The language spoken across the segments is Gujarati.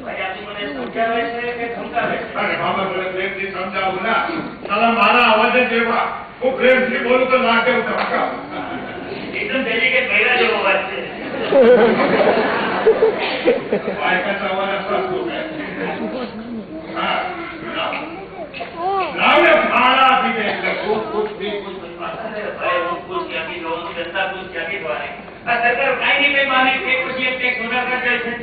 ભાઈ આજી મને સમજાવે છે કે ધમકાવે છે? અરે બાબા મને પ્રેમથી સમજાવું ના. સાલા મારા અવાજ જ એવા. હું પ્રેમથી બોલું તો ના કેવું ધમકાવ. એકદમ ડેલિકેટ ભૈરા જેવો અવાજ છે. ભાઈ કરતા અવાજ સસ્તું છે. હા લાવને ભાડા આપી દે એટલે ખુશ થી ખુશ. અરે ભાઈ હું ખુશ ક્યાંથી રહું છું, જનતા ખુશ ક્યાંથી થવાની? આ સરકાર કાંઈ નહીં કઈ માને એક પછી એક ટેક્સ વધારતા જાય છે.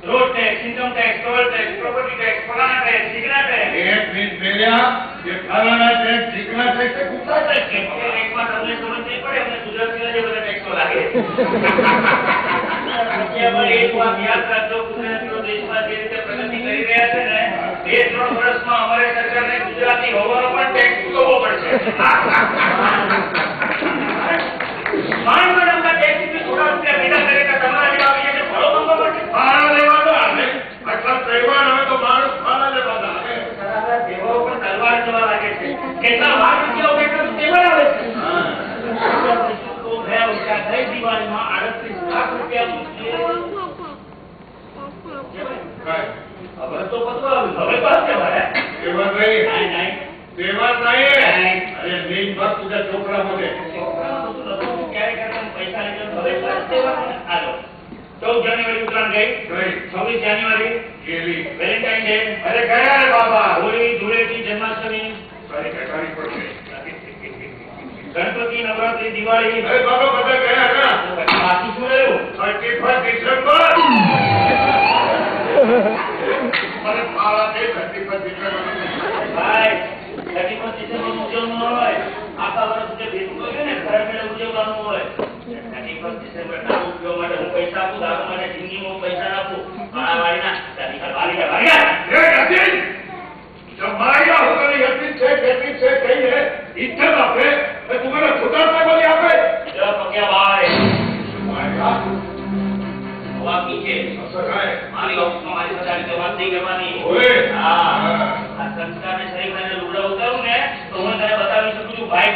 Road tax, income tax, toll tax, property tax, ફલાણા ટેક્સ, ઠીકના ટેક્સ. એક મિનિટ મેળ્યા જે ફલાણા ટેક્સ ઠીકના ટેક્સ કે કુટલા ટેક્સ છે? એકમાં તમને સમજ નહીં પડે, અમને ગુજરાતીના જે બધા ટેક્સો લાગે. પણ એક વાત યાદ રાખજો, ગુજરાતીઓ દેશમાં જે રીતે પ્રગતિ કરી રહ્યા છે ને, 2-3 વર્ષમાં અમારી સરકારને ગુજરાતી હોવાનો પણ ટેક્સ ચૂકવવો પડશે. માંડ ટેક્સથી થોડા રૂપિયા ભેગા કરે તમારા જેવા આવીને ફળો માંગવા પડશે. ભાડા લેવાના આવે આટલા તહેવાર હવે તો માણસ ભાડા લેવાના આવે. તારા તહેવારો પણ તલવાર જવા લાગે છે. કેટલા વાર રૂપિયા કેટલા તહેવાર આવે છે. તો ગયા વર્ષે ગઈ દિવાળીમાં 38 લાખ રૂપિયા હવે તો પતો હવે પાસ કહેવાય. તહેવાર નહીં નહીં તહેવાર નહીં. અરે મેઇન વાત તુજા છોકરા બોલે. પૈસા લીધો હવે પાસ તહેવાર આલો. 14 જાન્યુઆરી ઉત્તરાયણ ગઈ, 26 જાન્યુઆરી ગેલી વેલેન્ટાઇન ડે, અરે ગયા રે બાબા. હોળી, ધૂળેટી, જન્માષ્ટમી, તારી કટારી પડશે. ગણપતિ, નવરાત્રી, દિવાળી. અરે બાબા બધા ગયા ના. બાકી શું રહ્યું? 31 ડિસેમ્બર. મને પાળા દે 31 ડિસેમ્બર. ભાઈ 31 ડિસેમ્બર ઉજવવાનું હોય, આખા વર્ષ જે ભેગું કર્યું ને ઘરે મેળે ઉજવવાનું હોય. 31 ડિસેમ્બર ના ઉજવવા માટે હું પૈસા આપું, દારૂ માટે જિંદગીમાં પૈસા આપું. મારા વાળીના વાળી એ ગતિન જમાયા હોવાની હતી છે કેટલી છે કઈ હે ઇત્તર આપે એ તું મને ખુદા સે બોલી આપે. જો પક્યા ભાઈ માયા વાકી છે સગાય મારી ઓફિસમાં મારી સાથે આવી વાત નહીં કરવાની. ઓએ હા આ સંસ્કારને શરીર અને લુગડા ઉતારું ને તો હું તને બતાવી શકું છું ભાઈ